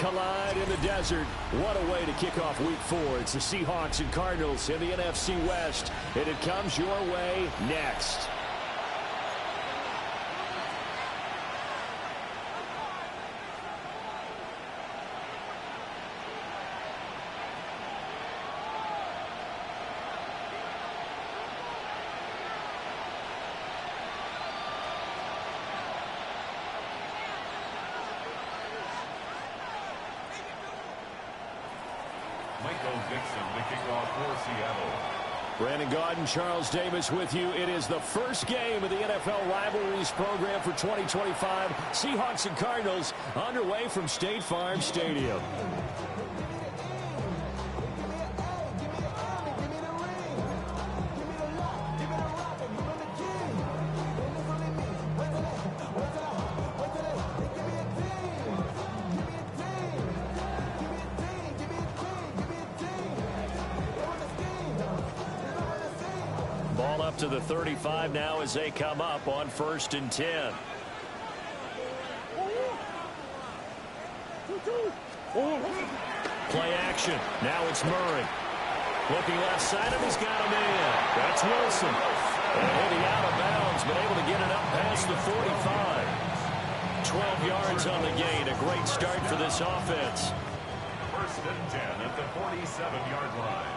collide in the desert. What a way to kick off week 4. It's the Seahawks and Cardinals in the NFC West, and it comes your way next. Brandon Gaudin, Charles Davis with you. It is the first game of the NFL Rivalries program for 2025. Seahawks and Cardinals underway from State Farm Stadium. Ball up to the 35 now as they come up on 1st and 10. Play action. Now it's Murray. Looking left side of him, he's got a man. That's Wilson. And hitting out of bounds, but able to get it up past the 45. 12 yards on the gain. A great start for this offense. 1st and 10 at the 47-yard line.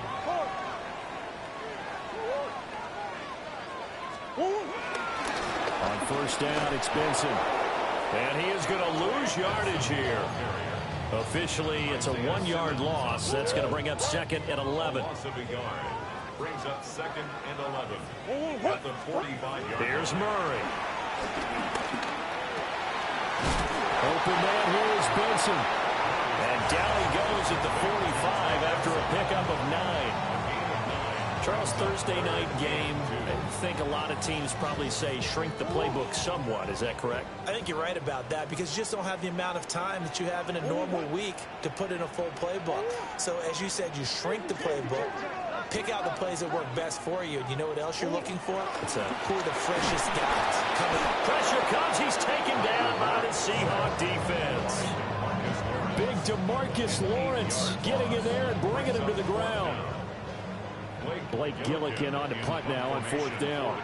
On 1st down, it's Benson. And he is going to lose yardage here. Officially, it's a 1-yard loss. That's going to bring up 2nd and 11. Loss of a yard. Brings up 2nd and 11. At the 45-yard line. Here's Murray. Open man here is Benson. And down he goes at the 45 after a pickup of 9. Charles, Thursday night game, I think a lot of teams probably say shrink the playbook somewhat. Is that correct? I think you're right about that because you just don't have the amount of time that you have in a normal week to put in a full playbook. So, as you said, you shrink the playbook, pick out the plays that work best for you. You know what else you're looking for? Who are the freshest guys coming up? Pressure comes. He's taken down by the Seahawk defense. Big DeMarcus Lawrence getting in there and bringing him to the ground. Blake Gillikin on the punt now on 4th down.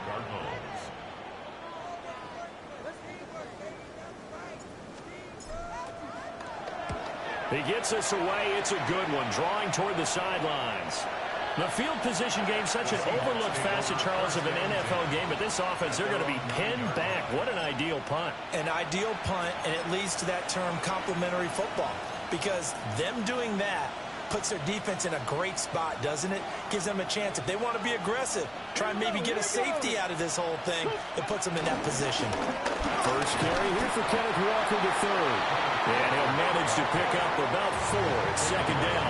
He gets us away. It's a good one. Drawing toward the sidelines. The field position game, such an overlooked facet, Charles, of an NFL game. But this offense, they're going to be pinned back. What an ideal punt. An ideal punt, and it leads to that term complementary football. Because them doing that puts their defense in a great spot, doesn't it? Gives them a chance. If they want to be aggressive, try and maybe get a safety out of this whole thing, it puts them in that position. First carry here for Kenneth Walker III. And he'll manage to pick up about 4. It's 2nd down.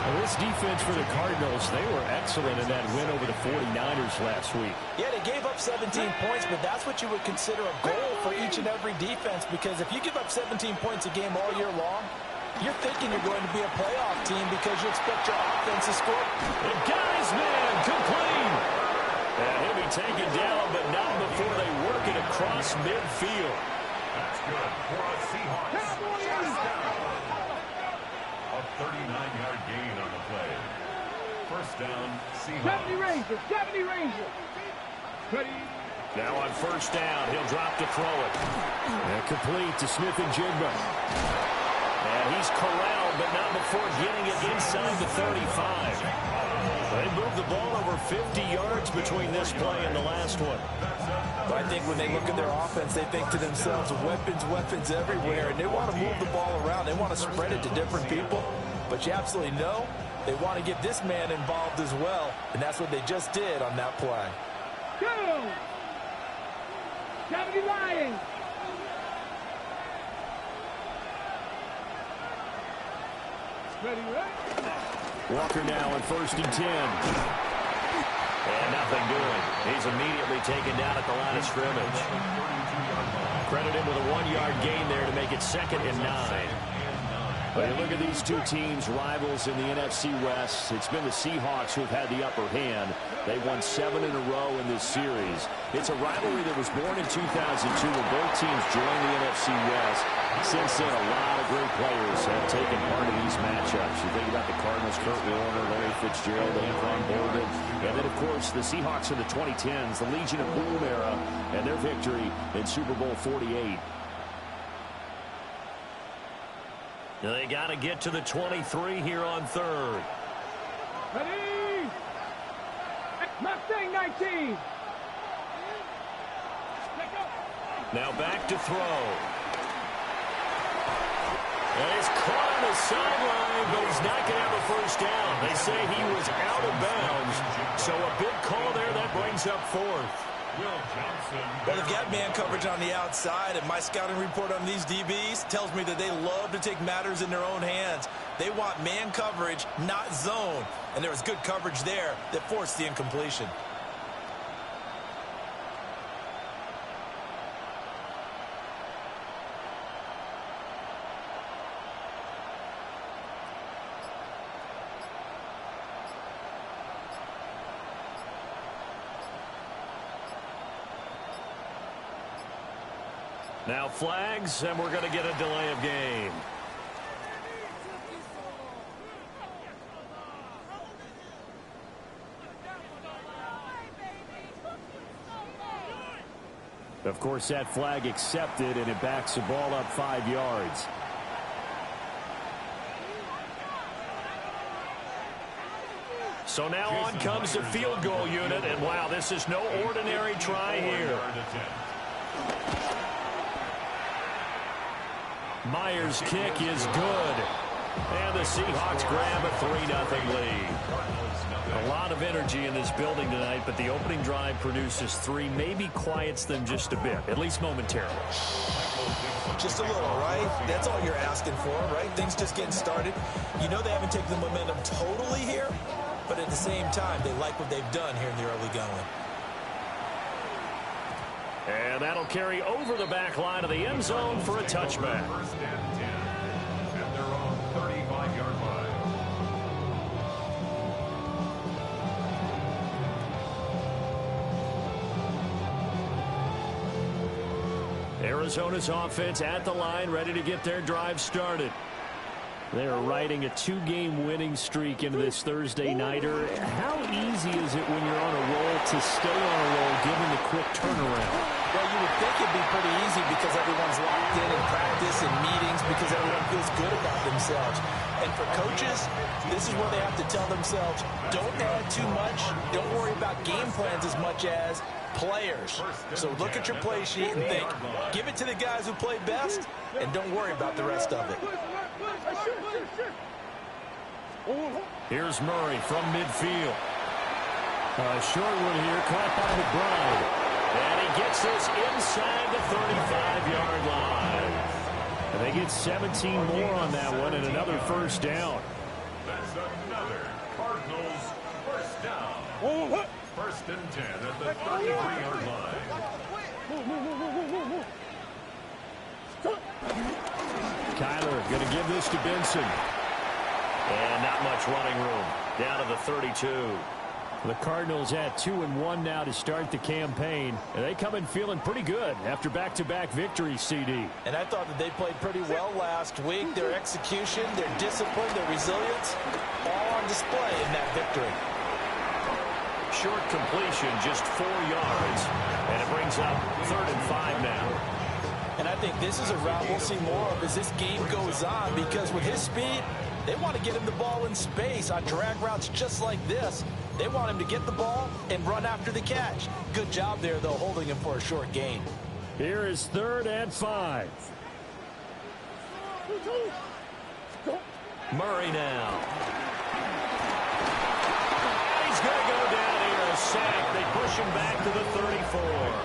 Well, this defense for the Cardinals, they were excellent in that win over the 49ers last week. Yeah, they gave up 17 points, but that's what you would consider a goal for each and every defense, because if you give up 17 points a game all year long, you're thinking you're going to be a playoff team because you expect your offense to score. The guy's man complete. And he'll be taken down, but not before they work it across midfield. That's good for a Seahawks. A 39-yard gain on the play. 1st down, Seahawks. 70 Rangers, 70 Rangers. Ready. Now on 1st down, he'll drop to throw it. And complete to Smith and Jigba. And he's corralled, but not before getting it inside the 35. They moved the ball over 50 yards between this play and the last one. But I think when they look at their offense, they think to themselves, weapons, weapons everywhere, and they want to move the ball around. They want to spread it to different people. But you absolutely know they want to get this man involved as well, and that's what they just did on that play. Go! 70 Lions. Ready, right? Walker now on 1st and 10. And nothing doing. He's immediately taken down at the line of scrimmage. Credit him with a 1-yard gain there to make it 2nd and 9. Well, you look at these two teams, rivals in the NFC West. It's been the Seahawks who have had the upper hand. They've won 7 in a row in this series. It's a rivalry that was born in 2002 when both teams joined the NFC West. Since then, a lot of great players have taken part in these matchups. You think about the Cardinals, Kurt Warner, Larry Fitzgerald, Anquan Boldin, and then, of course, the Seahawks in the 2010s, the Legion of Boom era, and their victory in Super Bowl 48. They got to get to the 23 here on third. Ready? Mustang 19. Now back to throw. And he's caught on the sideline, but he's not going to have a first down. They say he was out of bounds, so a big call there that brings up fourth. Well, they've got man coverage on the outside, and my scouting report on these DBs tells me that they love to take matters in their own hands. They want man coverage, not zone, and there was good coverage there that forced the incompletion. Now flags, and we're going to get a delay of game. Of course, that flag accepted, and it backs the ball up 5 yards. So now on comes the field goal unit, and wow, this is no ordinary try here. Myers' kick is good. And the Seahawks grab a 3-0 lead. A lot of energy in this building tonight, but the opening drive produces 3, maybe quiets them just a bit, at least momentarily. Just a little, right? That's all you're asking for, right? Things just getting started. You know they haven't taken the momentum totally here, but at the same time, they like what they've done here in the early going. And that'll carry over the back line of the end zone for a touchback. First and 10 at their own 35-yard line. Arizona's offense at the line, ready to get their drive started. They are riding a 2-game winning streak into this Thursday nighter. How easy is it when you're on a roll to stay on a roll given the quick turnaround? Well, you would think it'd be pretty easy because everyone's locked in practice and meetings because everyone feels good about themselves. And for coaches, this is where they have to tell themselves, don't add too much, don't worry about game plans as much as players. So look at your play sheet and think, give it to the guys who play best, and don't worry about the rest of it. Here's Murray from midfield. A short one here, caught by McBride. And he gets this inside the 35-yard line. And they get 17 more on that one and another first down. That's another Cardinals first down. First and 10 at the 33-yard line. Kyler going to give this to Benson. And not much running room. Down to the 32. The Cardinals at 2-1 now to start the campaign. And they come in feeling pretty good after back-to-back victories, CD. And I thought that they played pretty well last week. Their execution, their discipline, their resilience, all on display in that victory. Short completion, just 4 yards. And it brings up 3rd and 5 now. And I think this is a route we'll see more of as this game goes on, because with his speed, they want to get him the ball in space on drag routes just like this. They want him to get the ball and run after the catch. Good job there, though, holding him for a short gain. Here is 3rd and 5. Murray now. He's going to go down here, a sack. They push him back to the 34.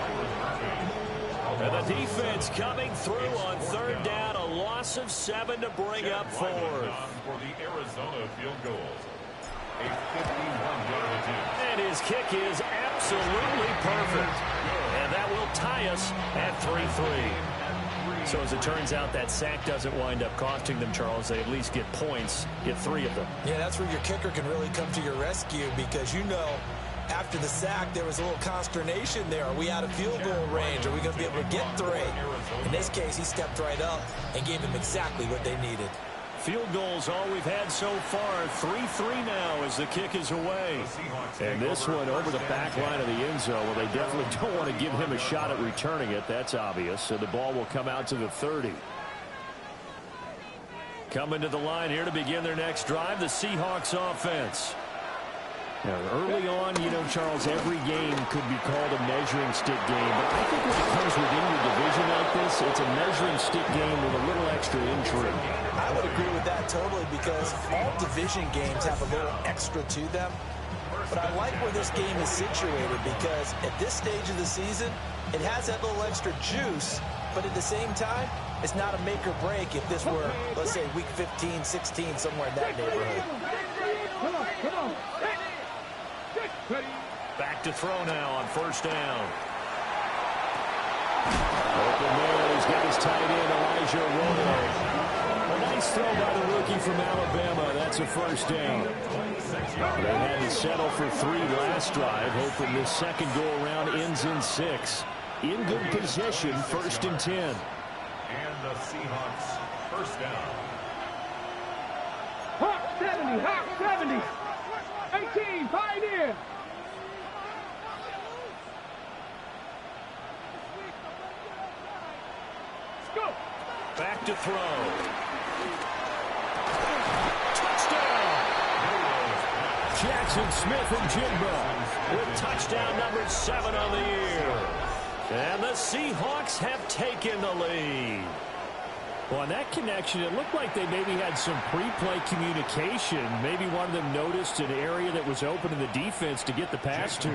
And the defense coming through on 3rd down, a loss of 7 to bring up 4th. For the Arizona field goal. A 51-yard attempt. And his kick is absolutely perfect. And that will tie us at 3-3. So as it turns out, that sack doesn't wind up costing them, Charles. They at least get points, get 3 of them. Yeah, that's where your kicker can really come to your rescue because, you know, after the sack, there was a little consternation there. Are we out of field goal range? Are we going to be able to get 3? In this case, he stepped right up and gave them exactly what they needed. Field goals all we've had so far. 3-3 now as the kick is away. And this one over the back line of the end zone. Well, they definitely don't want to give him a shot at returning it. That's obvious. So the ball will come out to the 30. Coming to the line here to begin their next drive, the Seahawks offense. Now, early on, you know, Charles, every game could be called a measuring stick game. But I think when it comes within your division like this, it's a measuring stick game with a little extra intrigue. I would agree with that totally because all division games have a little extra to them. But I like where this game is situated because at this stage of the season, it has that little extra juice. But at the same time, it's not a make or break if this were, let's say, week 15, 16, somewhere in that neighborhood. Come on. Back to throw now on first down. Open man, he's got his tight end, Elijah Romo. A nice throw by the rookie from Alabama. That's a first down. They had to settle for 3 last drive, hoping this second go-around ends in 6. In good position, 1st and 10. And the Seahawks first down. Hawk 70. 18, Pioneer. Go. Back to throw. Touchdown! Jackson Smith and Jigba with touchdown number 7 on the year. And the Seahawks have taken the lead. Well, on that connection, it looked like they maybe had some pre-play communication. Maybe one of them noticed an area that was open in the defense to get the pass to.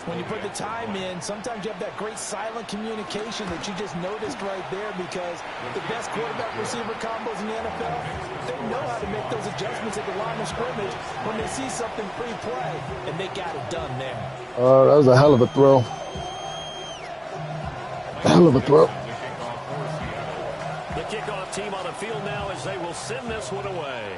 When you put the time in, sometimes you have that great silent communication that you just noticed right there because the best quarterback-receiver combos in the NFL, they know how to make those adjustments at the line of scrimmage when they see something pre-play, and they got it done there. That was a hell of a throw. Hell of a throw. The kickoff team on the field now as they will send this one away.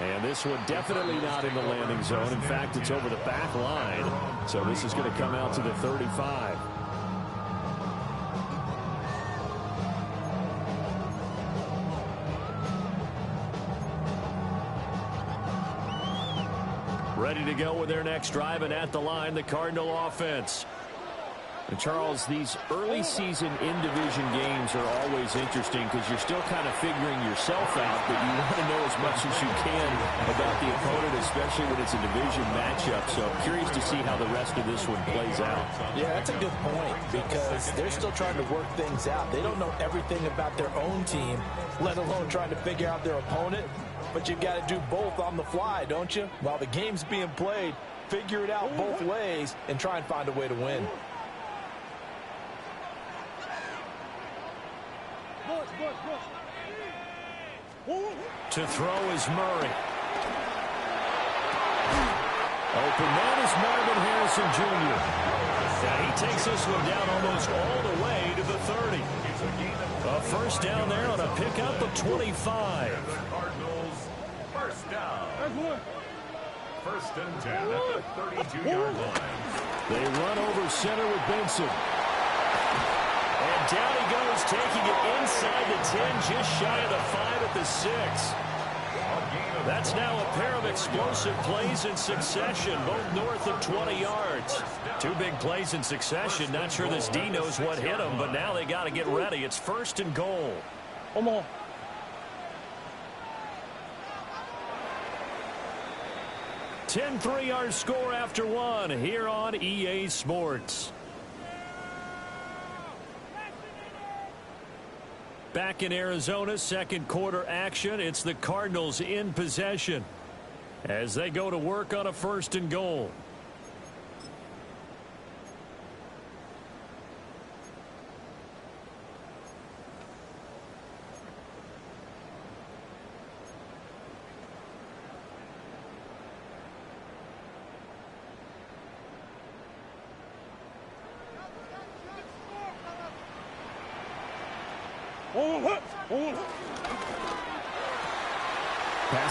And this one definitely not in the landing zone. In fact, it's over the back line. So this is going to come out to the 35. Ready to go with their next drive, and at the line, the Cardinal offense. And Charles, these early season in-division games are always interesting because you're still kind of figuring yourself out, but you want to know as much as you can about the opponent, especially when it's a division matchup. So I'm curious to see how the rest of this one plays out. Yeah, that's a good point because they're still trying to work things out. They don't know everything about their own team, let alone trying to figure out their opponent. But you've got to do both on the fly, don't you? While the game's being played, figure it out both ways and try and find a way to win. To throw is Murray. Open man is Marvin Harrison Jr. Now he takes this one down almost all the way to the 30. A first down there on a pickup of 25. Cardinals first down. 1st and 10 at the 32-yard line. They run over center with Benson. And down he goes, taking it inside the 10, just shy of the 5 at the 6. That's now a pair of explosive plays in succession, both north of 20 yards. 2 big plays in succession. Not sure this D knows what hit him, but now they got to get ready. It's 1st and goal. Come on. 10-3 our score after 1 here on EA Sports. Back in Arizona, second quarter action. It's the Cardinals in possession as they go to work on a 1st and goal. Pass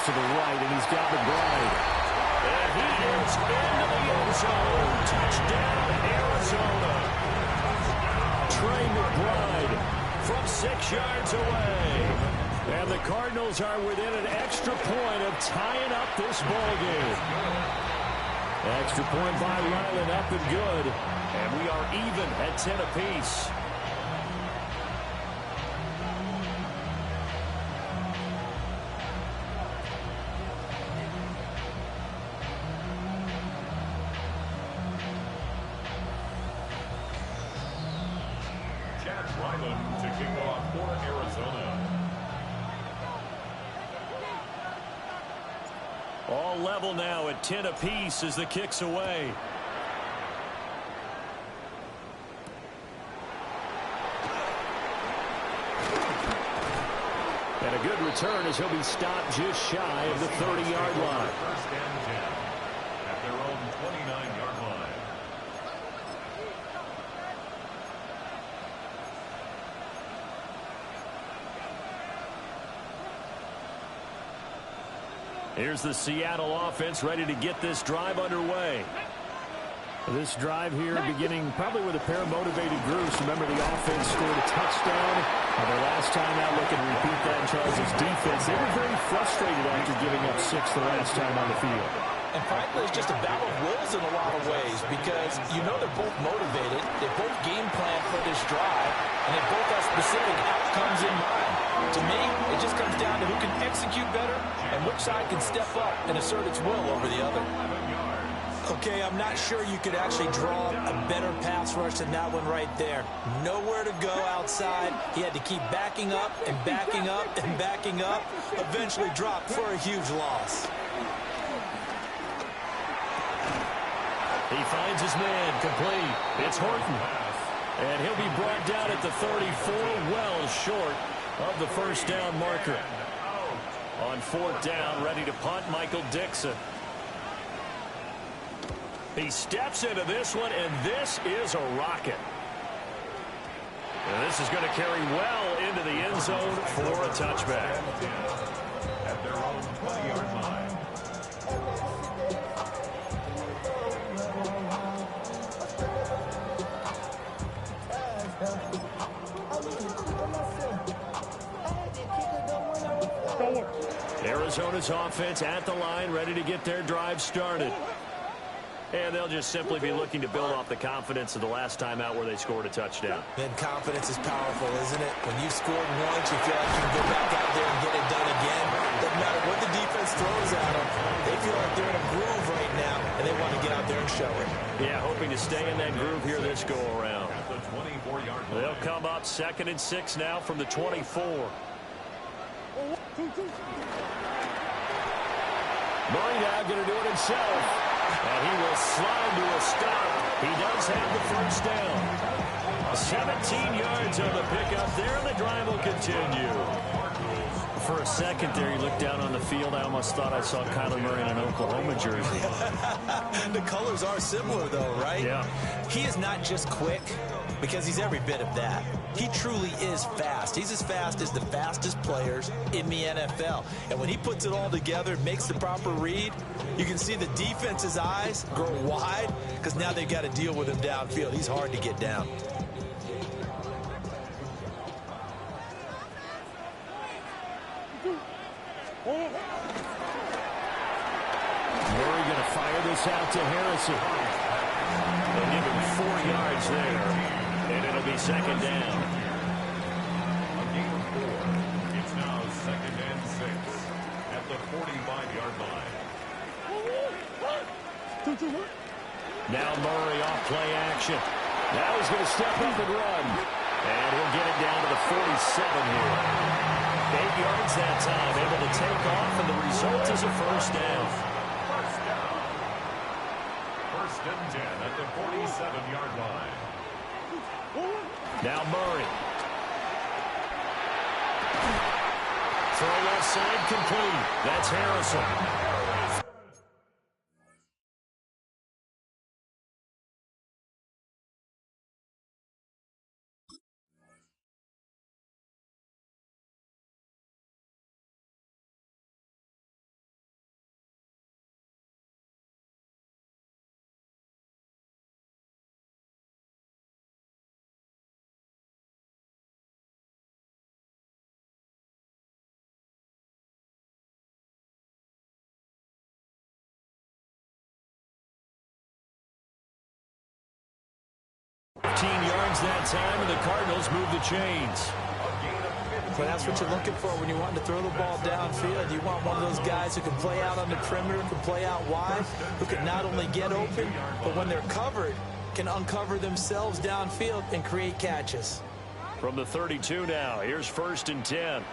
to the right, and he's got McBride. And he is into the end zone. Touchdown, Arizona. Trey McBride from 6 yards away. And the Cardinals are within an extra point of tying up this ball game. Extra point by Ryland, up and good. And we are even at 10 apiece. Ryland to kick off for Arizona. All level now at 10 apiece as the kick's away. And a good return as he'll be stopped just shy of the 30-yard line. First and 10 at their own 29-yard line. Here's the Seattle offense ready to get this drive underway. This drive here beginning probably with a pair of motivated groups. Remember, the offense scored a touchdown. And their last time out, looking to repeat that in Charles' defense. They were very frustrated after giving up 6 the last time on the field. And frankly, it's just a battle of wills in a lot of ways because you know they're both motivated. They both game plan for this drive, and they both have specific outcomes in mind. To me, it just comes down to who can execute better and which side can step up and assert its will over the other. Okay, I'm not sure you could actually draw a better pass rush than that one right there. Nowhere to go outside. He had to keep backing up and backing up and backing up. Eventually dropped for a huge loss. He finds his man complete. It's Horton. And he'll be brought down at the 34, well short of the first down marker. On 4th down, ready to punt, Michael Dixon. He steps into this one, and this is a rocket. And this is going to carry well into the end zone for a touchback. At their own 20-yard line. Arizona's offense at the line, ready to get their drive started. And they'll just simply be looking to build off the confidence of the last time out where they scored a touchdown. Then confidence is powerful, isn't it? When you scored once, you feel like you can go back out there and get it done again. Doesn't matter what the defense throws at them. They feel like they're in a groove right now, and they want to get out there and show it. Yeah, hoping to stay in that groove here this go-around. At the 24-yard line. They'll come up 2nd and 6 now from the 24. Murray now going to do it himself. And he will slide to a stop. He does have the first down. 17 yards on the pickup there, and the drive will continue. For a second there, you looked down on the field. I almost thought I saw Kyler Murray in an Oklahoma jersey. The colors are similar, though, right? Yeah. He is not just quick, because he's every bit of that. He truly is fast. He's as fast as the fastest players in the NFL. And when he puts it all together, makes the proper read, you can see the defense's eyes grow wide because now they've got to deal with him downfield. He's hard to get down. Murray going to fire this out to Harrison. They'll give him 4 yards there. And it'll be 2nd down. A gain of 4. It's now 2nd and 6 at the 45-yard line. Now Murray off play action. Now he's going to step up and run. And he'll get it down to the 47 here. 8 yards that time, able to take off, and the result is a first down. First down. 1st and 10 at the 47-yard line. Now Murray. Throw left side complete. That's Harrison. yards that time, and the Cardinals move the chains. Well, that's what you're looking for when you want to throw the ball downfield. You want one of those guys who can play out on the perimeter, can play out wide, who can not only get open, but when they're covered, can uncover themselves downfield and create catches. From the 32 now, here's 1st and 10.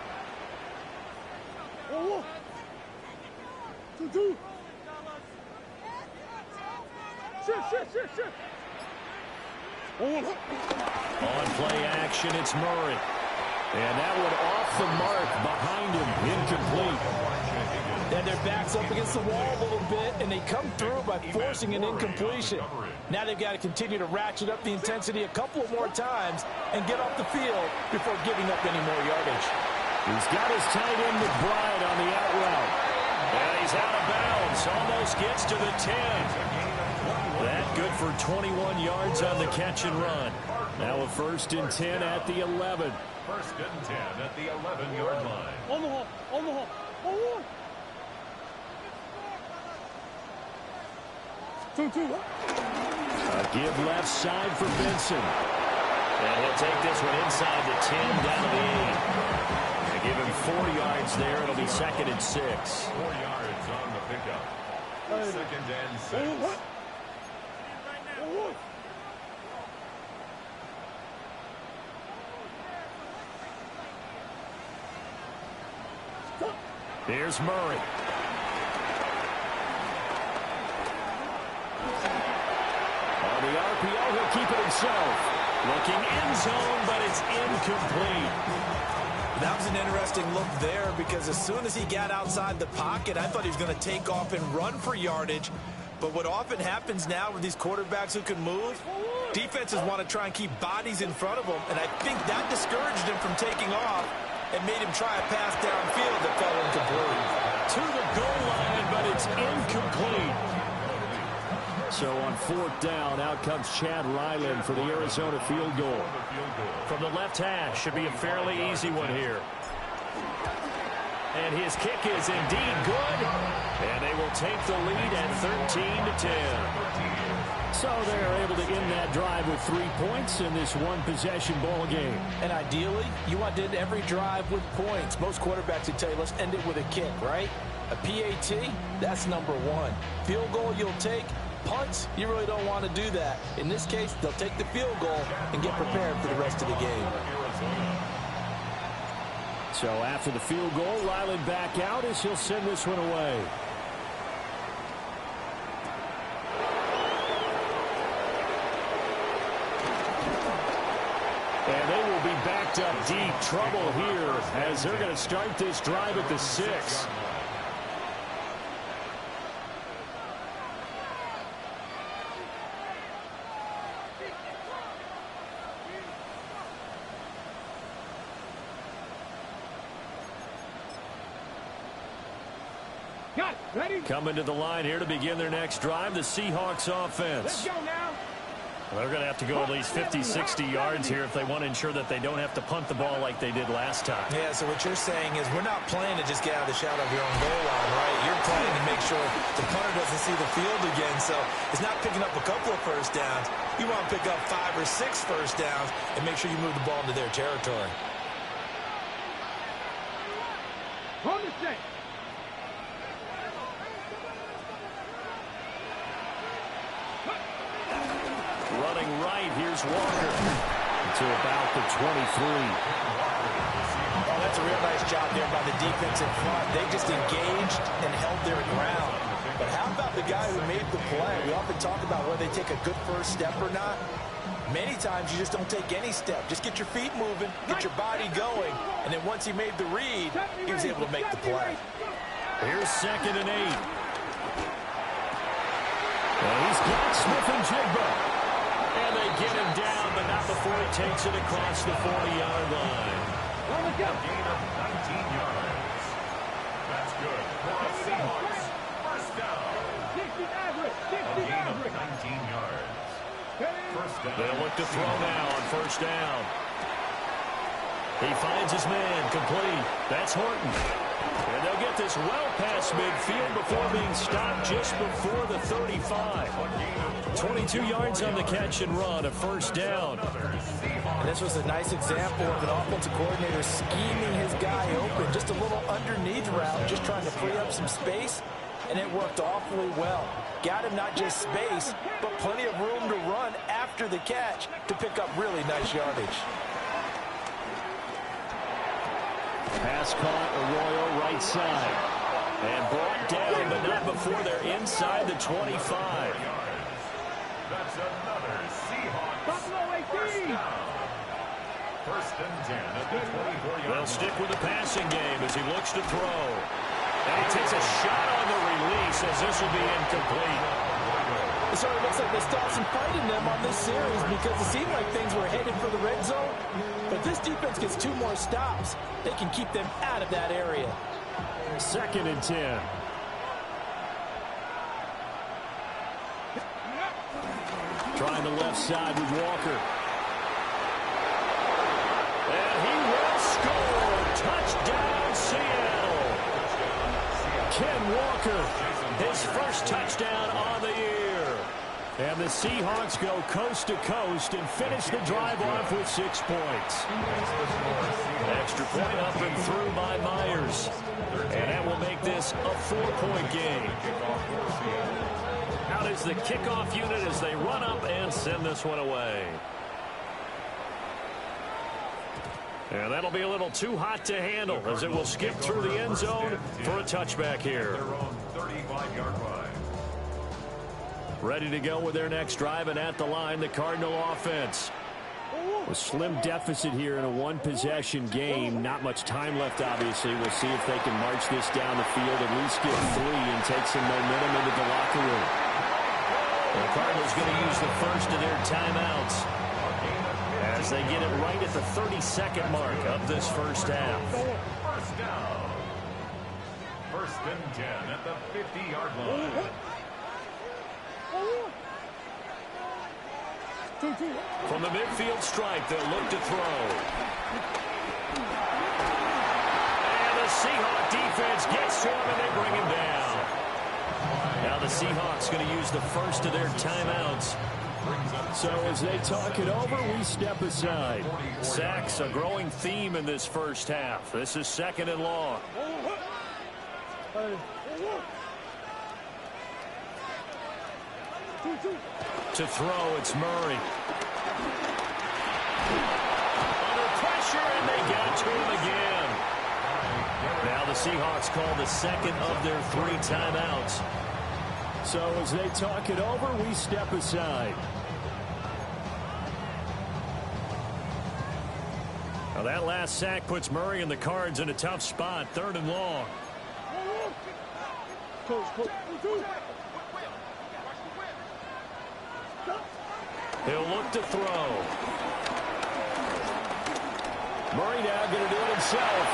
Oh, 2-2. Shit. On play action, it's Murray. And that one off the mark behind him, incomplete. And their back's up against the wall a little bit, and they come through by forcing an incompletion. Now they've got to continue to ratchet up the intensity a couple of more times and get off the field before giving up any more yardage. He's got his tight end McBride on the out route. And he's out of bounds, almost gets to the 10. That good for 21 yards on the catch and run. Now a 1st and 10 at the 11. 1st and 10 at the 11-yard line. On the hole. Oh, 2-2. A give left side for Benson. And he'll take this one inside the 10 down to the 8. They give him 4 yards there. It'll be 2nd and 6. 4 yards on the pickup. 2nd and 6. Here's Murray. On the RPO, he'll keep it himself. Looking end zone, but it's incomplete. That was an interesting look there because as soon as he got outside the pocket, I thought he was going to take off and run for yardage. But what often happens now with these quarterbacks who can move, defenses want to try and keep bodies in front of them, and I think that discouraged him from taking off and made him try a pass downfield that fell incomplete. To the goal line, but it's incomplete. So on 4th down, out comes Chad Ryland for the Arizona field goal. From the left hash, should be a fairly easy one here. And his kick is indeed good. And they will take the lead at 13-10. So they're able to end that drive with 3 points in this one-possession ball game. And ideally, you want to end every drive with points. Most quarterbacks would tell you, let's end it with a kick, right? A PAT, that's number 1. Field goal you'll take. Punts, you really don't want to do that. In this case, they'll take the field goal and get prepared for the rest of the game. So after the field goal, Ryland back out as he'll send this one away. And they will be backed up deep. Trouble here as they're going to start this drive at the 6. Got it. Ready? Coming to the line here to begin their next drive, the Seahawks offense. Let's go now. Well, they're going to have to go at least 50, 60 yards here if they want to ensure that they don't have to punt the ball like they did last time. Yeah, so what you're saying is we're not playing to just get out of the shadow of your own goal line, right? You're playing to make sure the punter doesn't see the field again. So it's not picking up a couple of first downs. You want to pick up 5 or 6 first downs and make sure you move the ball into their territory. On the set. Running right, here's Walker to about the 23. Oh, that's a real nice job there by the defense in front. They just engaged and held their ground. But how about the guy who made the play? We often talk about whether they take a good first step or not. Many times you just don't take any step. Just get your feet moving, get your body going, and then once he made the read, he was able to make the play. Here's 2nd and 8. And he's got Smith and Jigba. And they get him down, but not before he takes it across the 40-yard line. A gain of 19 yards. That's good for the Seahawks. First down. A gain of 19 yards. First down. They'll look to throw now on 1st down. He finds his man, complete. That's Horton. And they'll get this well past midfield before being stopped just before the 35. 22 yards on the catch and run, a first down. And this was a nice example of an offensive coordinator scheming his guy open. Just a little underneath route, just trying to free up some space, and it worked awfully well. Got him not just space, but plenty of room to run after the catch to pick up really nice yardage. Pass caught, Arroyo right side. And brought down, but not before they're inside the 25. That's another Seahawks. Buffalo 18. First and 10 at the 24-yard line. They'll stick with the passing game as he looks to throw. And he takes a shot on the release as this will be incomplete. It sort of looks like they still have some fight in them on this series because it seemed like things were headed for the red zone. But this defense gets 2 more stops. They can keep them out of that area. Second and 10. Trying the left side with Walker. And he will score. Touchdown, Seattle. Ken Walker, his first touchdown on the year. And the Seahawks go coast to coast and finish the drive off with 6 points. Extra point up and through by Myers. And that will make this a 4-point game. Out is the kickoff unit as they run up and send this one away. And that'll be a little too hot to handle as it will skip through the end zone for a touchback here. Their own 35-yard line. Ready to go with their next drive, and at the line, the Cardinal offense. A slim deficit here in a one-possession game. Not much time left, obviously. We'll see if they can march this down the field, at least get 3 and take some momentum into the locker room. The Cardinals going to use the first of their timeouts as they get it right at the 32nd mark of this first half. First down. First and 10 at the 50-yard line. From the midfield stripe, they'll look to throw. And the Seahawks defense gets to him, and they bring him down. Now the Seahawks going to use the first of their timeouts. So as they talk it over, we step aside. Sacks, a growing theme in this first half. This is second and long. To throw, it's Murray. Under pressure, and they get to him again. Now the Seahawks call the second of their 3 timeouts. So as they talk it over, we step aside. Now that last sack puts Murray and the Cards in a tough spot, 3rd and long. He'll look to throw. Murray now going to do it himself.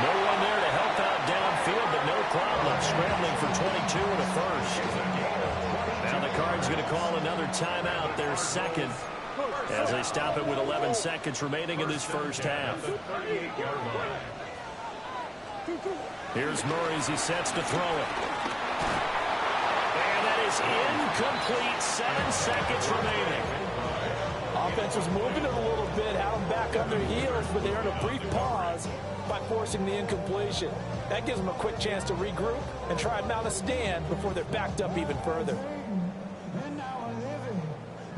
No one there to help out downfield, but no problem scrambling for 22 and a first. Now the Cards going to call another timeout, their second, as they stop it with 11 seconds remaining in this first half. Here's Murray as he sets to throw it. And that is incomplete. 7 seconds remaining. Offense was moving it a little bit, had them back on their heels, but they earned a brief pause by forcing the incompletion. That gives them a quick chance to regroup and try and mount a stand before they're backed up even further.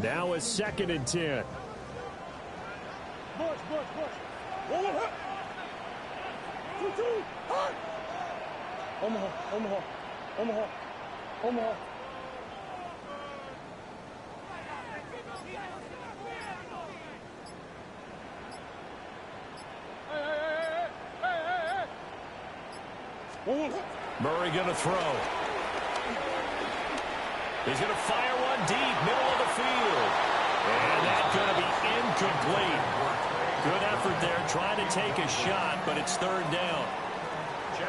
Now a 2nd and 10. Omaha. Murray going to throw. He's going to fire one deep, middle of the field. And that's going to be incomplete. Good effort there, trying to take a shot, but it's 3rd down.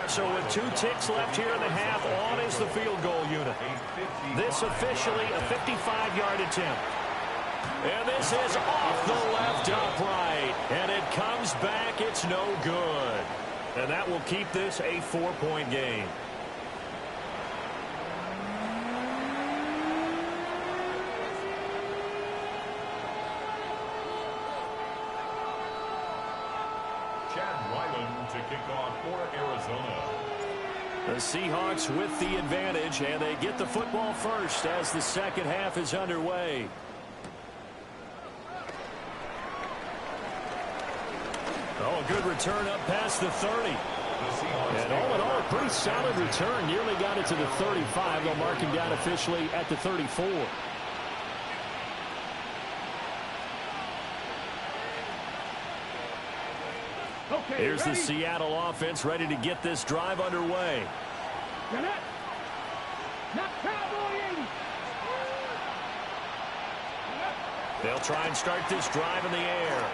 So with 2 ticks left here in the half, on is the field goal unit. This officially a 55-yard attempt. And this is off the left upright. And it comes back. It's no good. And that will keep this a 4-point game. To kick off for Arizona. The Seahawks with the advantage, and they get the football first as the second half is underway. Oh, a good return up past the 30. And all in all, a pretty solid return. Nearly got it to the 35. They'll mark him down officially at the 34. Okay, Here's ready? the Seattle offense ready to get this drive underway. Not Cowboy 80. They'll try and start this drive in the air.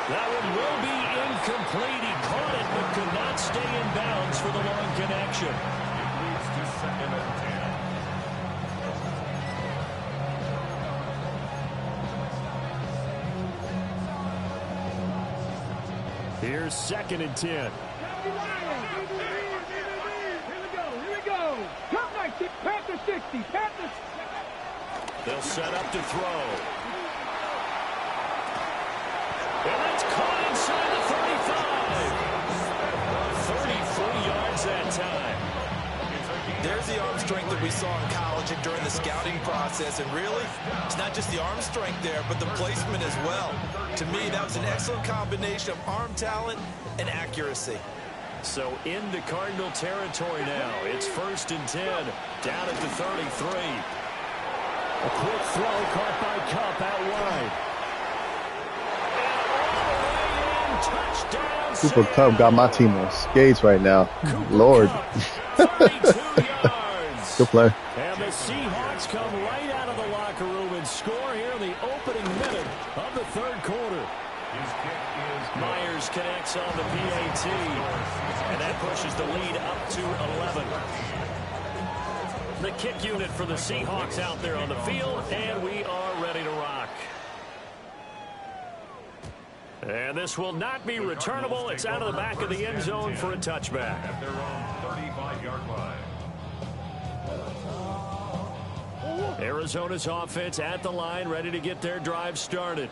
That one will be incomplete. He caught it but could not stay in bounds for the long connection. It leads to 2nd and 10. Here's 2nd and 10. Here we go. Come right, Panther 60. Panther. They'll set up to throw. And that's caught inside the 35. 33 yards that time. There's the arm strength that we saw in college and during the scouting process. And really, it's not just the arm strength there, but the placement as well. To me, that was an excellent combination of arm talent and accuracy. So into Cardinal territory now. It's 1st and 10, down at the 33. A quick throw caught by Kupp out wide. And all the way in, touchdown. Super Cup got my team on skates right now. Lord. 32 yards. Good play. And the Seahawks come right out of the locker room and score here in the opening minute of the 3rd quarter. His kick is good. Myers connects on the PAT, and that pushes the lead up to 11. The kick unit for the Seahawks out there on the field, and we are ready to rock. And this will not be returnable. It's out of the back of the end zone for a touchback. At their own 35-yard line. Arizona's offense at the line, ready to get their drive started.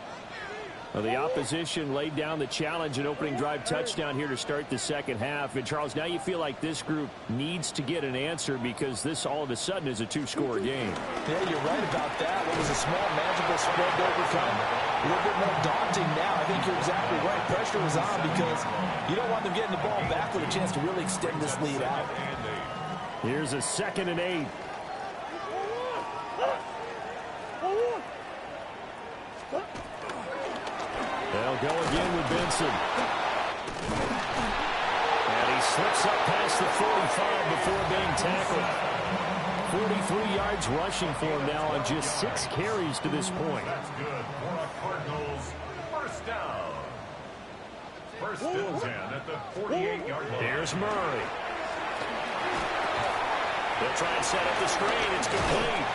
Well, the opposition laid down the challenge, an opening drive touchdown here to start the second half. And, Charles, now you feel like this group needs to get an answer because this all of a sudden is a 2-score game. Yeah, you're right about that. What was a small, manageable spread to overcome? A little bit more daunting now. I think you're exactly right. Pressure was on because you don't want them getting the ball back with a chance to really extend this lead out. Here's a 2nd and 8. They'll go again with Benson. And he slips up past the 45 before being tackled. 43 yards rushing for him now on just 6 carries to this point. That's good for a Cardinals 1st down. 1st and 10 at the 48-yard line. Here's Murray. They'll try and set up the screen. It's complete.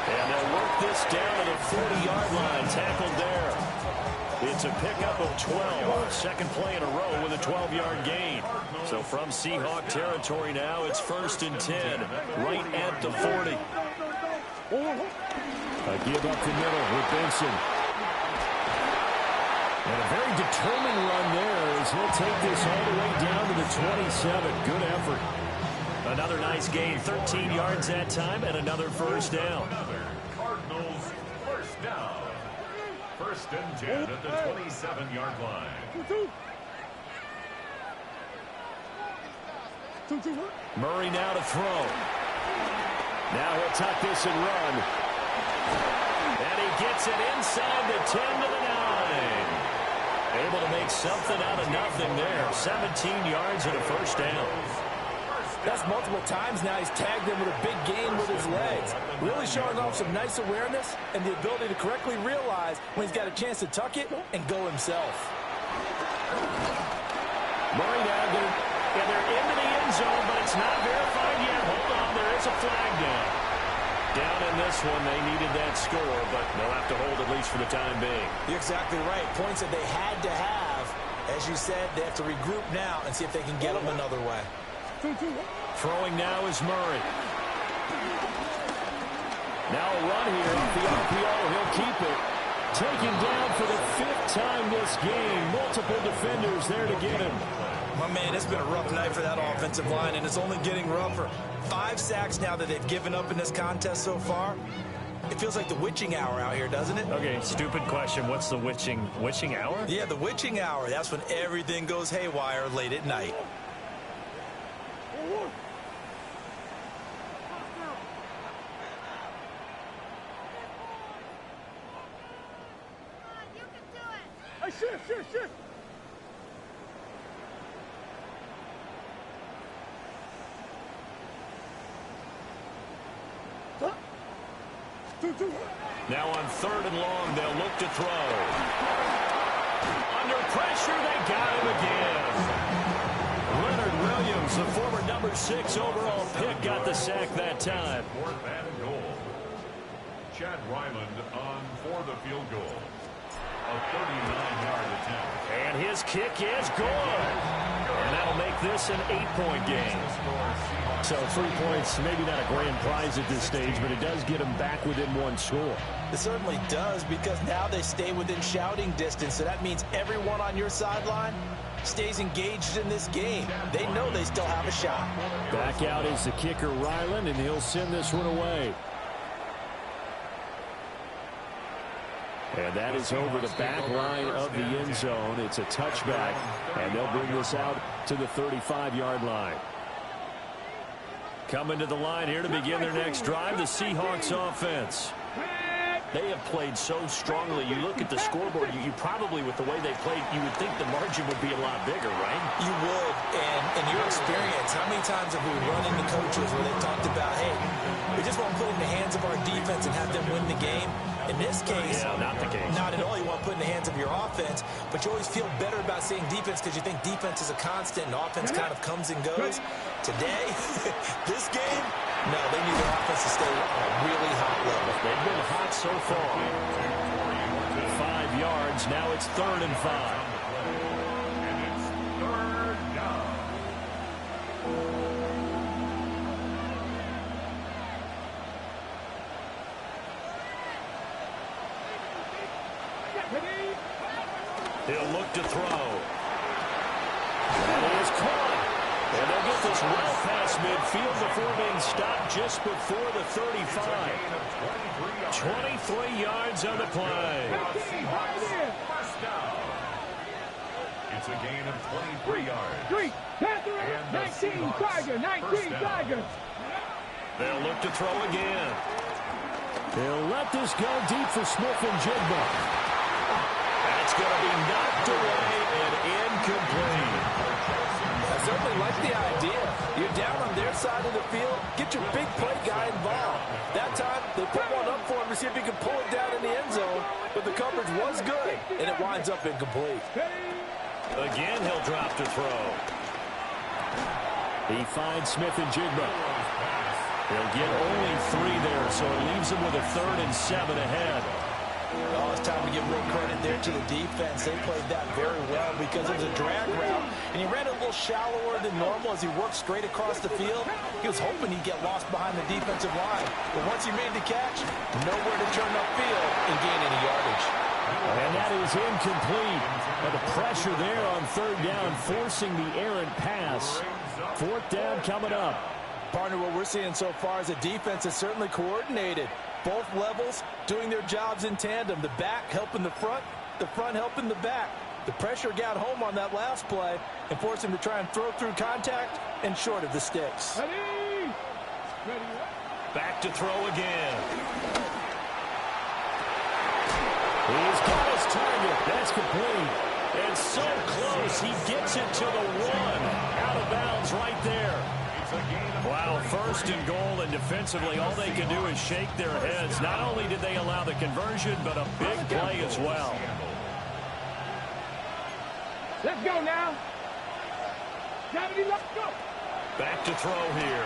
And they'll work this down to the 40-yard line. Tackled there. It's a pickup of 12. 2nd play in a row with a 12-yard gain. So from Seahawk territory now, it's 1st and 10, right at the 40. A give up the middle with Benson. And a very determined run there as he'll take this all the way down to the 27. Good effort. Another nice gain, 13 yards that time, and another 1st down. Cardinals 1st down. 1st and 10 at the 27-yard line. Murray now to throw. Now he'll tuck this and run. And he gets it inside the 10 to the 9. Able to make something out of nothing there. 17 yards and a 1st down. That's multiple times now he's tagged him with a big gain with his legs. Really showing off some nice awareness and the ability to correctly realize when he's got a chance to tuck it and go himself. Murray now they're into the end zone, but it's not verified yet. Hold on, there is a flag down. Down in this one, they needed that score, but they'll have to hold at least for the time being. You're exactly right. Points that they had to have. As you said, they have to regroup now and see if they can get them another way. Throwing now is Murray. Now a run here off the RPO. He'll keep it. Taken down for the 5th time this game. Multiple defenders there to get him. My man, it's been a rough night for that offensive line, and it's only getting rougher. 5 sacks now that they've given up in this contest so far. It feels like the witching hour out here, doesn't it? Okay, stupid question. What's the witching hour? Yeah, the witching hour. That's when everything goes haywire late at night. Shift. Now on 3rd and long, they'll look to throw. Under pressure, they got him again. Leonard Williams, the former number 6 overall pick, got the sack that time. 4th and goal. Chad Ryland on for the field goal. A 39-yard attempt. And his kick is good. And that'll make this an 8-point game. So 3 points, maybe not a grand prize at this stage, but it does get them back within 1 score. It certainly does, because now they stay within shouting distance. So that means everyone on your sideline stays engaged in this game. They know they still have a shot. Back out is the kicker, Ryland, and he'll send this one away. And that is over the back line of the end zone. It's a touchback, and they'll bring this out to the 35-yard line. Coming to the line here to begin their next drive, the Seahawks offense. They have played so strongly. You look at the scoreboard, you probably, with the way they played, you would think the margin would be a lot bigger, right? You would. And in your experience, how many times have we run into coaches where they talked about, hey, we just want to put it in the hands of our defense and have them win the game? In this case, yeah, not the case. Not at all. You want to put it in the hands of your offense, but you always feel better about saying defense because you think defense is a constant and offense kind of comes and goes. Today, this game, no, they need their offense to stay on a really hot level. They've been hot so far. 5 yards. Now it's 3rd and 5. And it's 3rd down. He'll look to throw. That is caught. And they'll get this well past midfield before being stopped just before the 35. 23 yards on the play. First down. It's a gain of 23 yards. And the 19 Tiger, 19 Tiger. They'll look to throw again. They'll let this go deep for Smith and Jigba. That's going to be knocked away and incomplete. I certainly like the idea. You're down on their side of the field. Get your big play guy involved. That time, they put one up for him to see if he can pull it down in the end zone. But the coverage was good, and it winds up incomplete. Again, he'll drop to throw. He finds Smith and Jigba. He'll get only 3 there, so it leaves him with a 3rd and 7 ahead. Oh, it's time to give real credit there to the defense. They played that very well because it was a drag route, and he ran a little shallower than normal as he worked straight across the field. He was hoping he'd get lost behind the defensive line, but once he made the catch, nowhere to turn upfield and gain any yardage. And that is incomplete. But the pressure there on 3rd down, forcing the errant pass. 4th down coming up. Partner, what we're seeing so far is a defense that's certainly coordinated. Both levels doing their jobs in tandem. The back helping the front helping the back. The pressure got home on that last play and forced him to try and throw through contact and short of the sticks. Back to throw again. He's got his target. That's complete. And so close, he gets it to the 1. Out of bounds right there. Wow, 1st and goal, and defensively, all they can do is shake their heads. Not only did they allow the conversion, but a big play as well. Let's go now. Let's go. Back to throw here.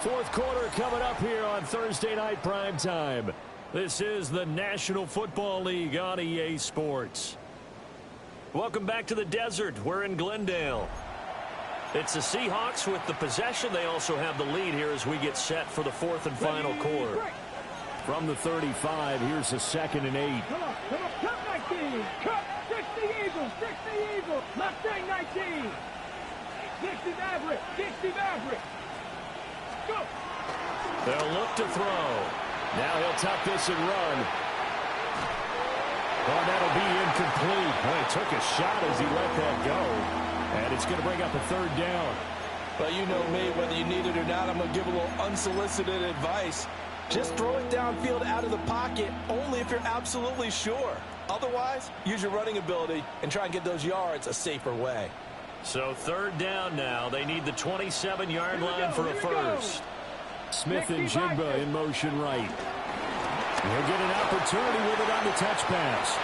Fourth quarter coming up here on Thursday Night Primetime. This is the National Football League on EA Sports. Welcome back to the desert. We're in Glendale. It's the Seahawks with the possession. They also have the lead here as we get set for the fourth and final quarter. From the 35, here's a 2nd and 8. Come on, cut 19. Cut 60 Eagles, 60 Eagles. Mustang 19. 60 Maverick, 60 Maverick. Go. They'll look to throw. Now he'll tuck this and run. Well, that'll be incomplete. Well, he took a shot as he let that go. And it's going to bring up a 3rd down. Well, you know me, whether you need it or not, I'm going to give a little unsolicited advice. Just throw it downfield out of the pocket, only if you're absolutely sure. Otherwise, use your running ability and try and get those yards a safer way. So 3rd down now. They need the 27-yard line for a first. Smith and Jigba in motion right. He'll get an opportunity with it on the touch pass.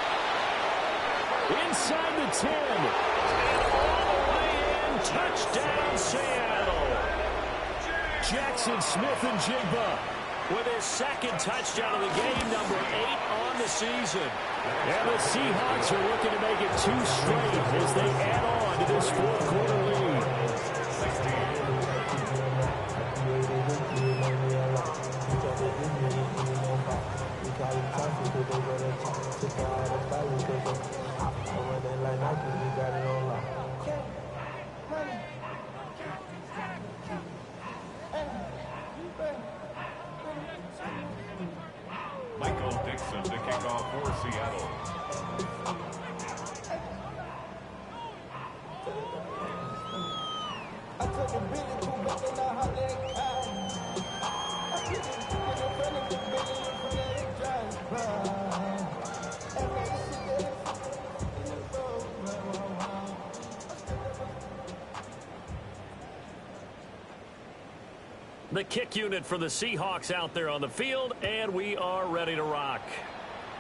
Inside the 10. And all the way in. Touchdown, Seattle. Jackson Smith and Jigba with his 2nd touchdown of the game, number 8 on the season. And the Seahawks are looking to make it 2 straight as they add on to this fourth quarter lead. Michael Dixon to kick off for Seattle. The kick unit for the Seahawks out there on the field, and we are ready to rock.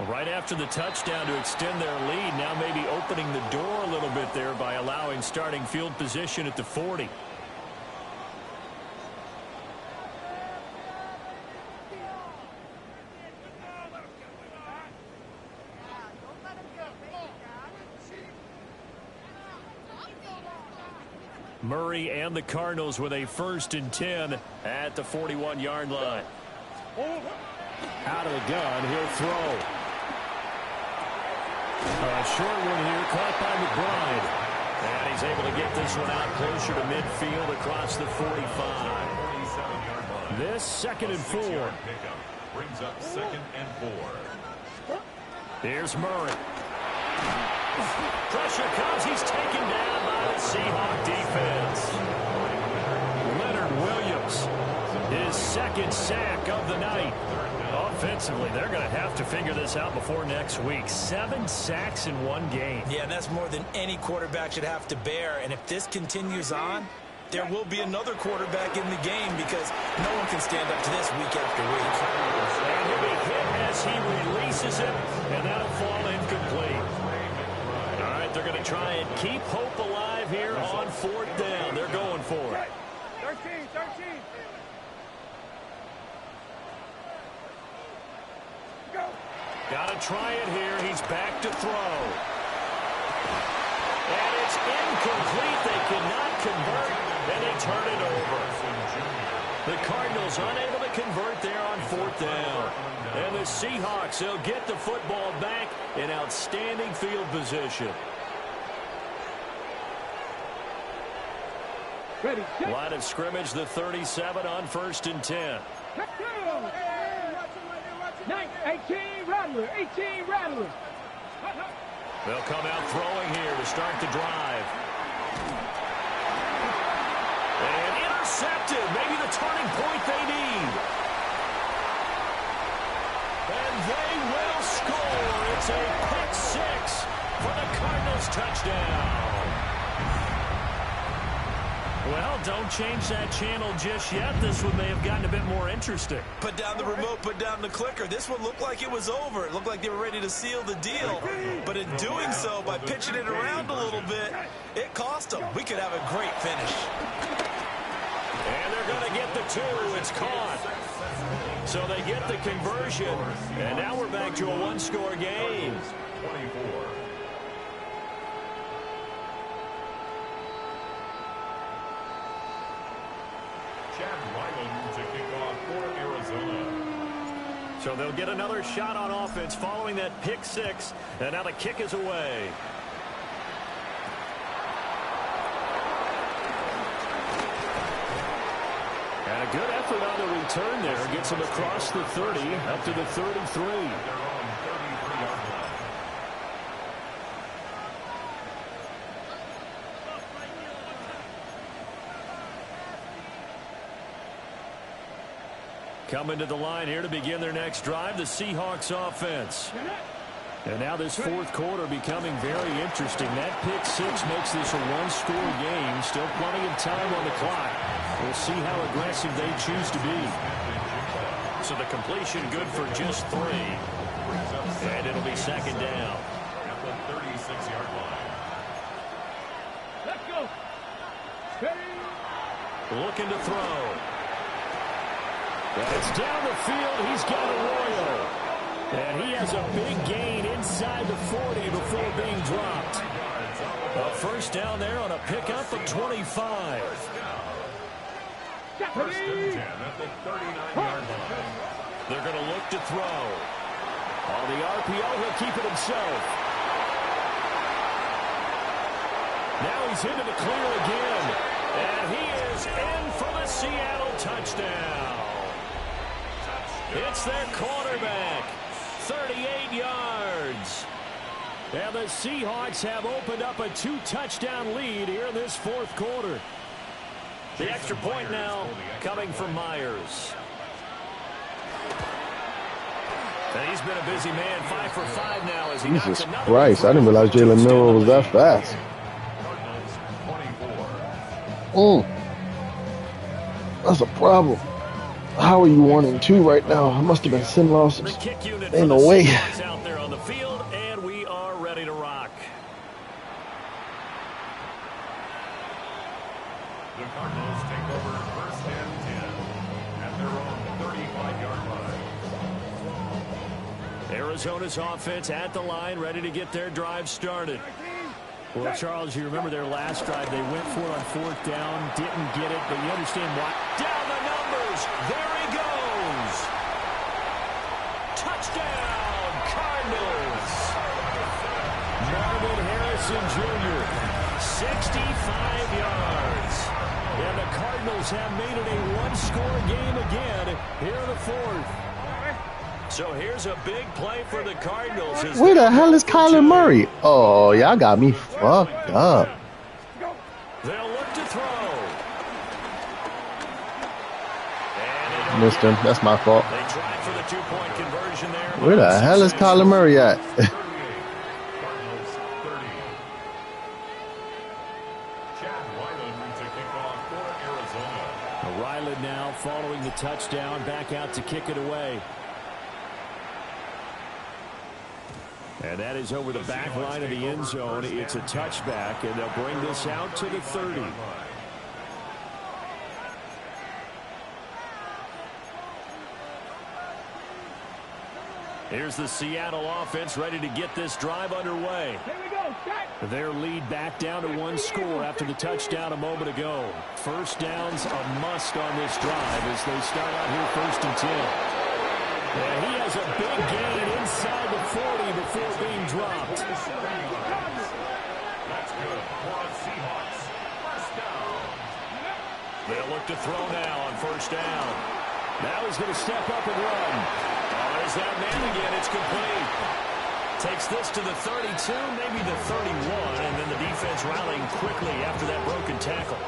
Right after the touchdown to extend their lead, now maybe opening the door a little bit there by allowing starting field position at the 40. Murray and the Cardinals with a 1st and 10 at the 41-yard line. Out of the gun, he'll throw. A short one here, caught by McBride. And he's able to get this one out closer to midfield across the 45. This 2nd and 4. Brings up 2nd and 4. Here's Murray. Pressure comes. He's taken down by the Seahawk defense. Leonard Williams, his 2nd sack of the night. Offensively, they're going to have to figure this out before next week. 7 sacks in 1 game. Yeah, that's more than any quarterback should have to bear. And if this continues on, there will be another quarterback in the game because no one can stand up to this week after week. And he'll be hit as he releases it, and that'll fall incomplete. All right, they're going to try and keep hope alive here on 4th down. They're going for it. 13. Go. Got to try it here. He's back to throw. And it's incomplete. They cannot convert, and they turn it over. The Cardinals unable to convert there on 4th down. And the Seahawks, they'll get the football back in outstanding field position. Ready, set. Line of scrimmage, the 37 on 1st and 10. 18 Rattler, 18 Rattler. They'll come out throwing here to start the drive. And intercepted. Maybe the turning point they need. And they will score. It's a pick 6 for the Cardinals touchdown. Well, don't change that channel just yet. This one may have gotten a bit more interesting. Put down the remote, put down the clicker. This one looked like it was over. It looked like they were ready to seal the deal. But in doing so, by pitching it around a little bit, it cost them. We could have a great finish. And they're They're going to get the 2. It's caught. So they get the conversion, and now we're back to a one-score game. 24. Chad Ryland to kick off for Arizona. So they'll get another shot on offense following that pick 6, and now the kick is away. And a good effort on the return there. Gets him across the 30, up to the 33. Coming to the line here to begin their next drive, the Seahawks offense. And now this fourth quarter becoming very interesting. That pick 6 makes this a one-score game. Still plenty of time on the clock. We'll see how aggressive they choose to be. So the completion good for just 3. And it'll be second down. At the 36-yard line. Let's go. Looking to throw. It's down the field. He's got Arroyo. And he has a big gain inside the 40 before being dropped. A first down there on a pickup of 25. First and 10 at the 39-yard line. They're going to look to throw. On the RPO, he'll keep it himself. Now he's into the clear again. And he is in for the Seattle touchdown. It's their quarterback. 38 yards. And the Seahawks have opened up a 2-touchdown lead here in this fourth quarter. The extra point now coming from Myers. And he's been a busy man, 5 for 5 now. As he Jesus Christ, I didn't realize Jalen Milroe was that fast. That's a problem. How are you 1-2 right now? I must have been sin losses. Ain't no way. Out there on the field, and we are ready to rock. The Cardinals take over first and 10 at their own 35-yard line. Arizona's offense at the line, ready to get their drive started. Well, Charles, you remember their last drive. They went for it on fourth down, didn't get it, but you understand why. Down the numbers. There he goes. Touchdown, Cardinals. Marvin Harrison Jr., 65 yards. And the Cardinals have made it a one-score game again here in the fourth. So here's a big play for the Cardinals. Where the hell is Kyler Murray? Oh, y'all got me fucked up. They'll look to throw. Missed him. That's my fault. They tried for the 2-point conversion there. Where the hell is Kyler Murray at? Cardinals 30. Chad Ryland to kick off for Arizona. Ryland now following the touchdown, back out to kick it away. And that is over the back line of the end zone. It's a touchback, and they'll bring this out to the 30. Here's the Seattle offense ready to get this drive underway. Their lead back down to 1 score after the touchdown a moment ago. First down's a must on this drive as they start out here first and 10. And he has a big gain inside the 40 before being dropped. That's good for the Seahawks. First down. They'll look to throw now on first down. Now he's going to step up and run. Oh, there's that man again. It's complete. Takes this to the 32, maybe the 31, and then the defense rallying quickly after that broken tackle.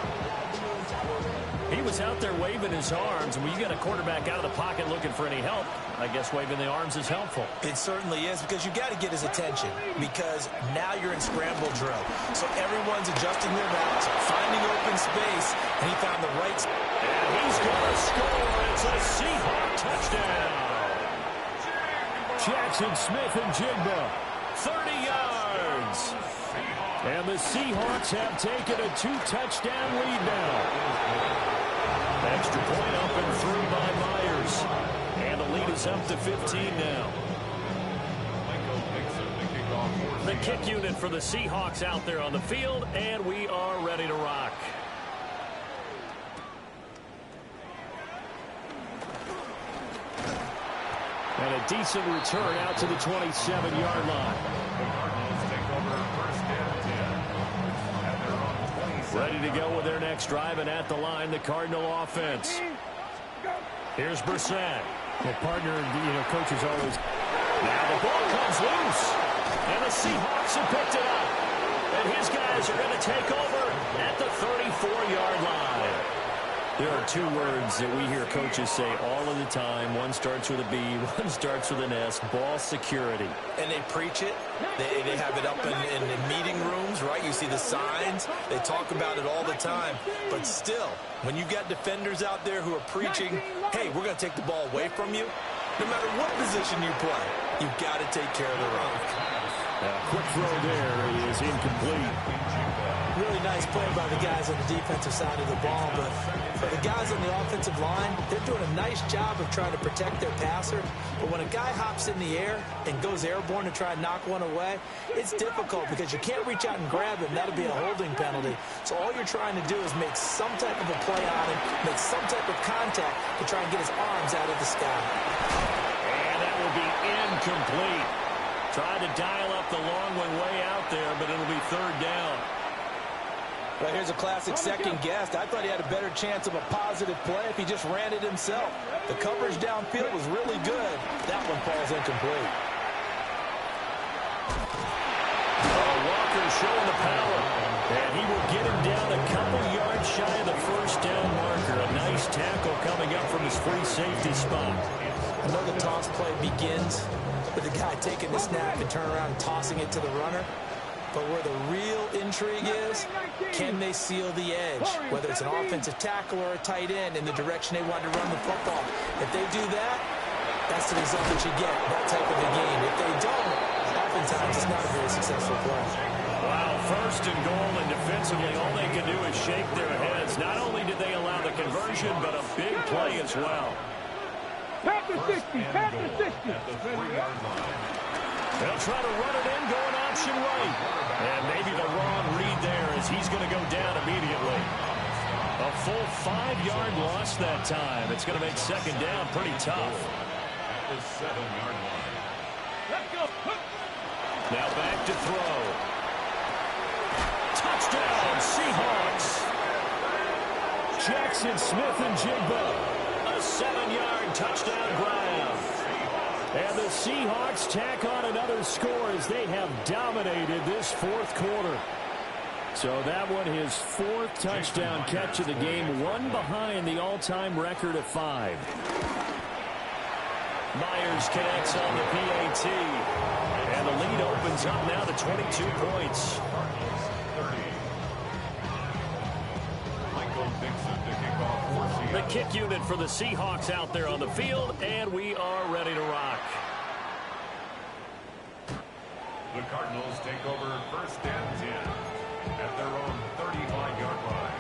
He was out there waving his arms, and when you got a quarterback out of the pocket looking for any help, I guess waving the arms is helpful. It certainly is, because you got to get his attention, because now you're in scramble drill. So everyone's adjusting their routes, finding open space, and he found the right. And he's going to score. It's a Seahawk touchdown. Jackson Smith and Jigba, 30 yards. And the Seahawks have taken a 2-touchdown lead now. Extra point up and through by Myers. And the lead is up to 15 now. The kick unit for the Seahawks out there on the field, and we are ready to rock. And a decent return out to the 27-yard line. Ready to go with their next drive, and at the line, the Cardinal offense. Here's Brissett. The partner, coaches always. Now the ball comes loose, and the Seahawks have picked it up. And his guys are going to take over at the 34-yard line. There are two words that we hear coaches say all of the time. One starts with a B, one starts with an S, ball security. And they preach it. They have it up in meeting rooms, right? You see the signs. They talk about it all the time. But still, when you got defenders out there who are preaching, hey, we're going to take the ball away from you, no matter what position you play, you've got to take care of the rock. Quick throw there is incomplete. Really nice play by the guys on the defensive side of the ball, but for the guys on the offensive line, they're doing a nice job of trying to protect their passer. But when a guy hops in the air and goes airborne to try and knock one away, it's difficult because you can't reach out and grab him. That'll be a holding penalty. So all you're trying to do is make some type of a play on him, make some type of contact to try and get his arms out of the sky. And that will be incomplete. Tried to dial up the long one way out there, but it'll be third down. Well, here's a classic second guess. I thought he had a better chance of a positive play if he just ran it himself. The coverage downfield was really good. That one falls incomplete. Walker showing the power. And he will get him down a couple yards shy of the first down marker. A nice tackle coming up from his free safety spot. I know the toss play begins with the guy taking the snap and turn around and tossing it to the runner. But where the real intrigue is, can they seal the edge? Whether it's an offensive tackle or a tight end in the direction they want to run the football. If they do that, that's the result that you get, that type of a game. If they don't, oftentimes it's not a very successful play. Wow, first and goal, and defensively all they can do is shake their heads. Not only did they allow the conversion, but a big play as well. Tap the 60, tap the 60. They'll try to run it in, going option right. And maybe the wrong read there as he's going to go down immediately. A full 5-yard loss that time. It's going to make second down pretty tough. At the 7-yard line. Let's go. Now back to throw. Touchdown, Seahawks. Jackson Smith and Jigba. A 7-yard touchdown grab. And the Seahawks tack on another score as they have dominated this fourth quarter. So that one, his fourth touchdown catch of the game, one behind the all-time record of 5. Myers connects on the PAT. And the lead opens up now to 22 points. The kick unit for the Seahawks out there on the field, and we are ready to rock. The Cardinals take over first and 10 at their own 35-yard line.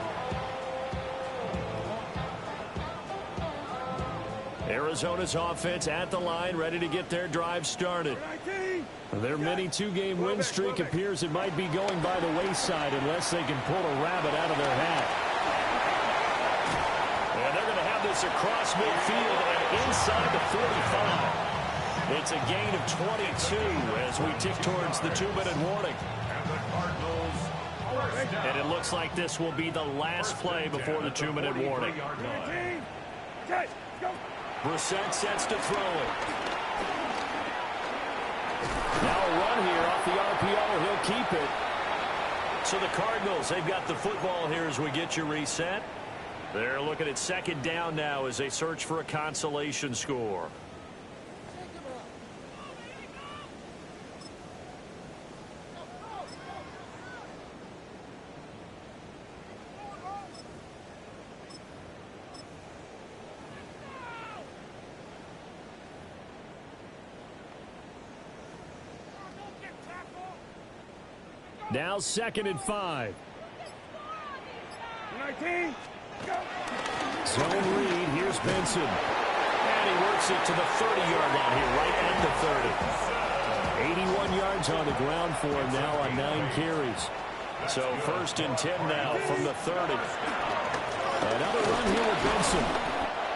Arizona's offense at the line, ready to get their drive started. Their mini 2-game win streak appears it might be going by the wayside unless they can pull a rabbit out of their hat. And they're going to have this across midfield and inside the 45. It's a gain of 22 as we tick towards the 2-minute warning. And the Cardinals, and it looks like this will be the last play before the 2-minute warning. Brissett sets to throw it. Now a run here off the RPO. He'll keep it. So the Cardinals, they've got the football here as we get you reset. They're looking at second down now as they search for a consolation score. Now 2nd and 5. 19. Zone read. Here's Benson. And he works it to the 30-yard line here, right at the 30. 81 yards on the ground for him now on 9 carries. So 1st and 10 now from the 30. Another run here with Benson.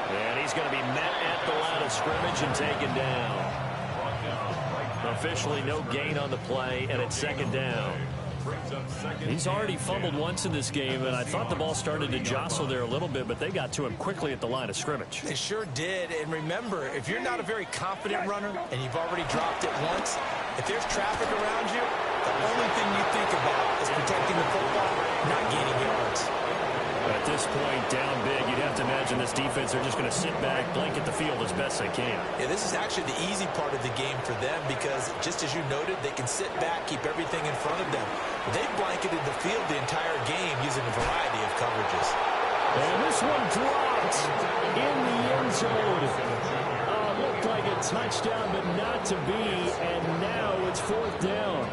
And he's going to be met at the line of scrimmage and taken down. Officially no gain on the play, and it's 2nd down. He's already fumbled once in this game, and I thought the ball started to jostle there a little bit, but they got to him quickly at the line of scrimmage. They sure did, and remember, if you're not a very confident runner and you've already dropped it once, if there's traffic around you, the only thing you think about is protecting the football, not gaining yards. At this point, down big, you'd have to imagine this defense, they're just going to sit back, blanket the field as best they can. Yeah, this is actually the easy part of the game for them because, just as you noted, they can sit back, keep everything in front of them. They've blanketed the field the entire game using a variety of coverages. And this one dropped in the end zone. Looked like a touchdown, but not to be, and now it's 4th down.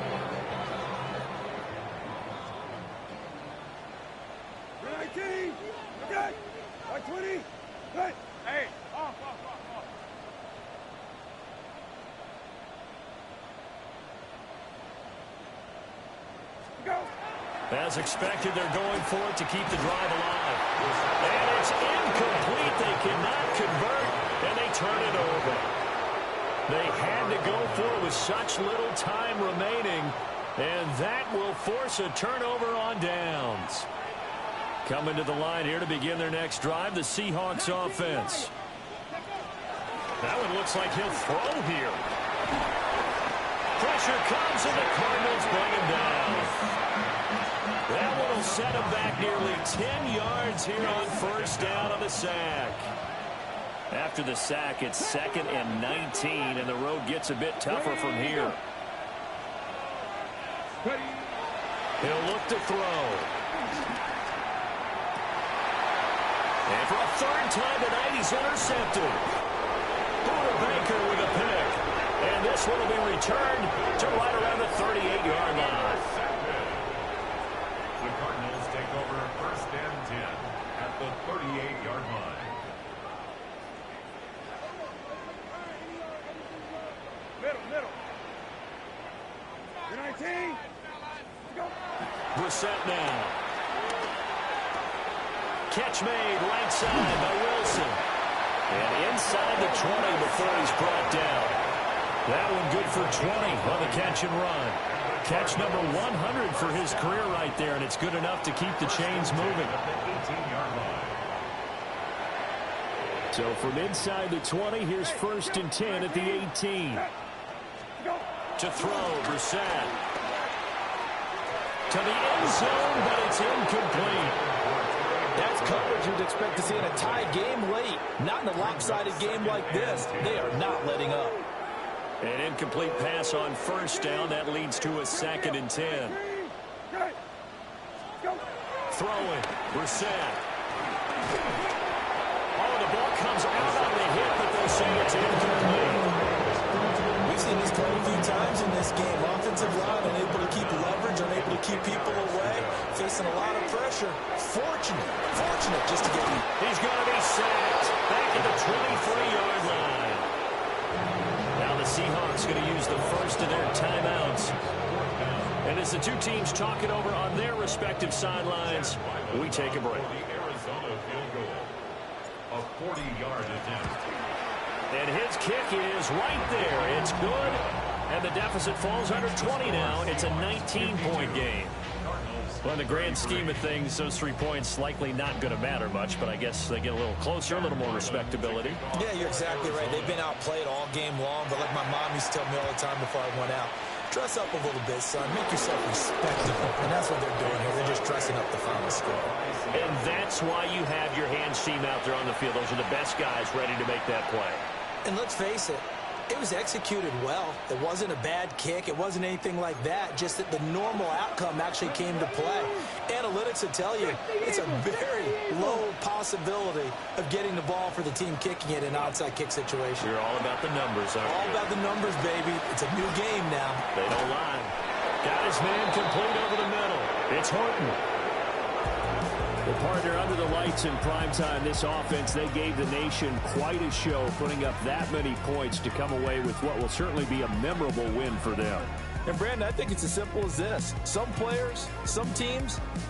Okay, 20. Good. Hey, off. Go. As expected, they're going for it to keep the drive alive. And it's incomplete. They cannot convert, and they turn it over. They had to go for it with such little time remaining, and that will force a turnover on downs. Coming to the line here to begin their next drive, the Seahawks offense. That one looks like he'll throw here. Pressure comes, and the Cardinals bring him down. That one will set him back nearly 10 yards here on 1st down on the sack. After the sack, it's 2nd and 19, and the road gets a bit tougher from here. He'll look to throw. And for a 3rd time tonight, he's intercepted. Buda Baker with a pick. And this one will be returned to right around the 38-yard line. The Cardinals take over 1st and 10 at the 38-yard line. Middle. 19. Go. Brissett now. Catch made right side by Wilson. And inside the 20 before he's brought down. That one good for 20 on the catch and run. Catch number 100 for his career right there, and it's good enough to keep the chains moving. So from inside the 20, here's 1st and 10 at the 18. To throw, Brissett. To the end zone, but it's incomplete. That's coverage you'd expect to see in a tie game late. Not in a lopsided game like this. They are not letting up. An incomplete pass on 1st down. That leads to a 2nd and 10. Throwing, Brissett. Oh, the ball comes out on the hit, but they say it's incomplete. We've seen this quite a few times in this game. Offensive line unable to keep leverage, unable to keep people away, facing a lot of pressure. Fortunate just to get him. He's going to be sacked back at the 23-yard line. Now the Seahawks going to use the first of their timeouts. And as the two teams talk it over on their respective sidelines, we take a break. The Arizona field goal. A 40-yard attempt. And his kick is right there. It's good. And the deficit falls under 20 now. It's a 19-point game. Well, in the grand scheme of things, those 3 points likely not going to matter much, but I guess they get a little closer, a little more respectability. Yeah, you're exactly right. They've been outplayed all game long, but like my mom used to tell me all the time before I went out, dress up a little bit, son. Make yourself respectable. And that's what they're doing here. They're just dressing up the final score. And that's why you have your hands team out there on the field. Those are the best guys ready to make that play. And let's face it, it was executed well. It wasn't a bad kick. It wasn't anything like that. Just that the normal outcome actually came to play. Analytics will tell you it's a very low possibility of getting the ball for the team kicking it in an onside kick situation. You're all about the numbers, aren't you? All about the numbers, baby. It's a new game now. They don't lie. Got his man complete over the middle. It's Horton. Well, partner, under the lights in primetime, this offense, they gave the nation quite a show, putting up that many points to come away with what will certainly be a memorable win for them. And, Brandon, I think it's as simple as this. Some players, some teams,